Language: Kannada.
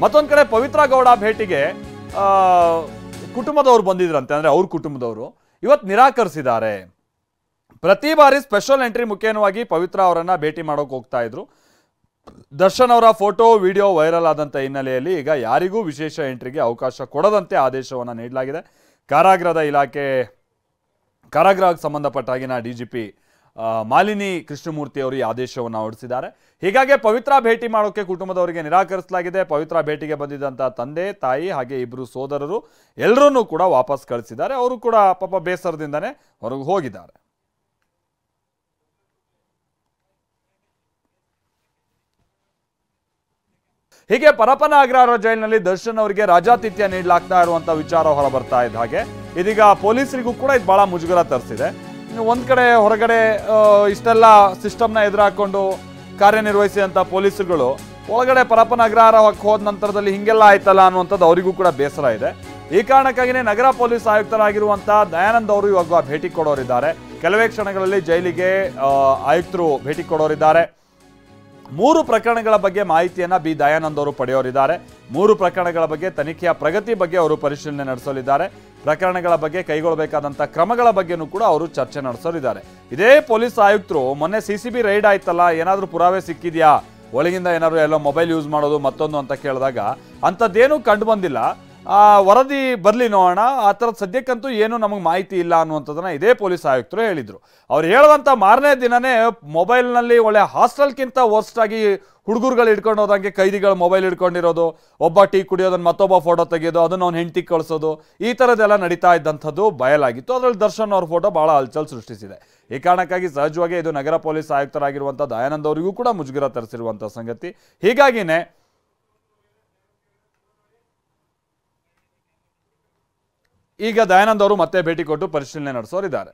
ಮತ್ತೊಂದು ಕಡೆ ಪವಿತ್ರ ಗೌಡ ಭೇಟಿಗೆ ಕುಟುಂಬದವರು ಬಂದಿದ್ರಂತೆ, ಅಂದ್ರೆ ಅವ್ರ ಕುಟುಂಬದವರು ಇವತ್ತು ನಿರಾಕರಿಸಿದ್ದಾರೆ. ಪ್ರತಿ ಬಾರಿ ಸ್ಪೆಷಲ್ ಎಂಟ್ರಿ ಮುಖೇನವಾಗಿ ಪವಿತ್ರ ಅವರನ್ನ ಭೇಟಿ ಮಾಡೋಕೆ ಹೋಗ್ತಾ ಇದ್ರು. ದರ್ಶನ್ ಅವರ ಫೋಟೋ ವಿಡಿಯೋ ವೈರಲ್ ಆದಂಥ ಹಿನ್ನೆಲೆಯಲ್ಲಿ ಈಗ ಯಾರಿಗೂ ವಿಶೇಷ ಎಂಟ್ರಿಗೆ ಅವಕಾಶ ಕೊಡದಂತೆ ಆದೇಶವನ್ನು ನೀಡಲಾಗಿದೆ. ಕಾರಾಗೃಹಕ್ಕೆ ಸಂಬಂಧಪಟ್ಟ ಹಾಗಿನ ಡಿಜಿಪಿ ಮಾಲಿನಿ ಕೃಷ್ಣಮೂರ್ತಿ ಅವರು ಈ ಆದೇಶವನ್ನು ಹೊರಡಿಸಿದ್ದಾರೆ. ಹೀಗಾಗಿ ಪವಿತ್ರ ಭೇಟಿ ಮಾಡೋಕೆ ಕುಟುಂಬದವರಿಗೆ ನಿರಾಕರಿಸಲಾಗಿದೆ. ಪವಿತ್ರ ಭೇಟಿಗೆ ಬಂದಿದ್ದಂಥ ತಂದೆ ತಾಯಿ ಹಾಗೆ ಇಬ್ಬರು ಸೋದರರು ಎಲ್ಲರನ್ನೂ ಕೂಡ ವಾಪಸ್ ಕಳಿಸಿದ್ದಾರೆ. ಅವರು ಕೂಡ ಪಾಪ ಬೇಸರದಿಂದನೇ ಹೊರಗೆ ಹೋಗಿದ್ದಾರೆ. ಹೀಗೆ ಪರಪ್ಪನ ಅಗ್ರಹಾರ ಜೈಲಿನಲ್ಲಿ ದರ್ಶನ್ ಅವರಿಗೆ ರಾಜಾತಿಥ್ಯ ನೀಡಲಾಗ್ತಾ ಇರುವಂತ ವಿಚಾರ ಹೊರಬರ್ತಾ ಇದ್ದ ಹಾಗೆ ಇದೀಗ ಪೊಲೀಸರಿಗೂ ಕೂಡ ಇದು ಬಹಳ ಮುಜುಗರ ತರಿಸಿದೆ. ಒಂದ್ ಕಡೆ ಹೊರಗಡೆ ಇಷ್ಟೆಲ್ಲ ಸಿಸ್ಟಮ್ನ ಎದುರಾಕೊಂಡು ಕಾರ್ಯನಿರ್ವಹಿಸಿದಂಥ ಪೊಲೀಸರುಗಳು ಒಳಗಡೆ ಪರಪ್ಪನ ಅಗ್ರಹಾರಕ್ಕೆ ಹೋದ ನಂತರದಲ್ಲಿ ಹಿಂಗೆಲ್ಲ ಆಯ್ತಲ್ಲ ಅನ್ನುವಂಥದ್ದು ಅವರಿಗೂ ಕೂಡ ಬೇಸರ ಇದೆ. ಈ ಕಾರಣಕ್ಕಾಗಿಯೇ ನಗರ ಪೊಲೀಸ್ ಆಯುಕ್ತರಾಗಿರುವಂಥ ದಯಾನಂದ್ ಅವರು ಇವಾಗ ಭೇಟಿ ಕೊಡೋರಿದ್ದಾರೆ. ಕೆಲವೇ ಕ್ಷಣಗಳಲ್ಲಿ ಜೈಲಿಗೆ ಆಯುಕ್ತರು ಭೇಟಿ ಕೊಡೋರಿದ್ದಾರೆ. 3 ಪ್ರಕರಣಗಳ ಬಗ್ಗೆ ಮಾಹಿತಿಯನ್ನ ಬಿ ದಯಾನಂದ್ ಅವರು ಪಡೆಯೋರಿದ್ದಾರೆ. 3 ಪ್ರಕರಣಗಳ ಬಗ್ಗೆ ತನಿಖೆಯ ಪ್ರಗತಿ ಬಗ್ಗೆ ಅವರು ಪರಿಶೀಲನೆ ನಡೆಸಲಿದ್ದಾರೆ. ಪ್ರಕರಣಗಳ ಬಗ್ಗೆ ಕೈಗೊಳ್ಳಬೇಕಾದಂಥ ಕ್ರಮಗಳ ಬಗ್ಗೆನೂ ಕೂಡ ಅವರು ಚರ್ಚೆ ನಡೆಸಲಿದ್ದಾರೆ. ಇದೇ ಪೊಲೀಸ್ ಆಯುಕ್ತರು ಮೊನ್ನೆ ಸಿಸಿಬಿ ರೈಡ್ ಆಯ್ತಲ್ಲ, ಏನಾದರೂ ಪುರಾವೆ ಸಿಕ್ಕಿದೆಯಾ, ಒಳಗಿಂದ ಏನಾದ್ರು ಎಲ್ಲೋ ಮೊಬೈಲ್ ಯೂಸ್ ಮಾಡೋದು ಮತ್ತೊಂದು ಅಂತ ಕೇಳಿದಾಗ ಅಂಥದ್ದೇನೂ ಕಂಡು ಬಂದಿಲ್ಲ, ವರದಿ ಬರಲಿ ನೋಡೋಣ, ಆ ಥರದ ಸದ್ಯಕ್ಕಂತೂ ಏನೂ ನಮಗೆ ಮಾಹಿತಿ ಇಲ್ಲ ಅನ್ನುವಂಥದ್ದನ್ನ ಇದೇ ಪೊಲೀಸ್ ಆಯುಕ್ತರು ಹೇಳಿದರು. ಅವ್ರು ಹೇಳಿದಂಥ ಮಾರನೇ ದಿನನೇ ಮೊಬೈಲ್ನಲ್ಲಿ ಒಳ್ಳೆ ಹಾಸ್ಟೆಲ್ಗಿಂತ ವರ್ಸ್ಟ್ ಆಗಿ ಹುಡುಗರುಗಳು ಹಿಡ್ಕೊಂಡು ಹೋದಂಗೆ ಕೈದಿಗಳು ಮೊಬೈಲ್ ಹಿಡ್ಕೊಂಡಿರೋದು, ಒಬ್ಬ ಟೀ ಕುಡಿಯೋದನ್ನು ಮತ್ತೊಬ್ಬ ಫೋಟೋ ತೆಗೆಯೋದು, ಅದನ್ನು ಅವ್ನು ಹೆಂಡತಿ ಕಳಿಸೋದು, ಈ ಥರದ್ದೆಲ್ಲ ನಡೀತಾ ಇದ್ದಂಥದ್ದು ಬಯಲಾಗಿತ್ತು. ಅದರಲ್ಲಿ ದರ್ಶನ್ ಅವ್ರ ಫೋಟೋ ಭಾಳ ಹಲ್ಚಲ್ ಸೃಷ್ಟಿಸಿದೆ. ಈ ಕಾರಣಕ್ಕಾಗಿ ಸಹಜವಾಗಿ ಇದು ನಗರ ಪೊಲೀಸ್ ಆಯುಕ್ತರಾಗಿರುವಂಥ ದಯಾನಂದ್ ಅವರಿಗೂ ಕೂಡ ಮುಜುಗರ ತರಿಸಿರುವಂಥ ಸಂಗತಿ. ಹೀಗಾಗಿನೇ ಈಗ ದಯಾನಂದ್ ಅವರು ಮತ್ತೆ ಭೇಟಿ ಕೊಟ್ಟು ಪರಿಶೀಲನೆ ನಡೆಸೋರಿದ್ದಾರೆ.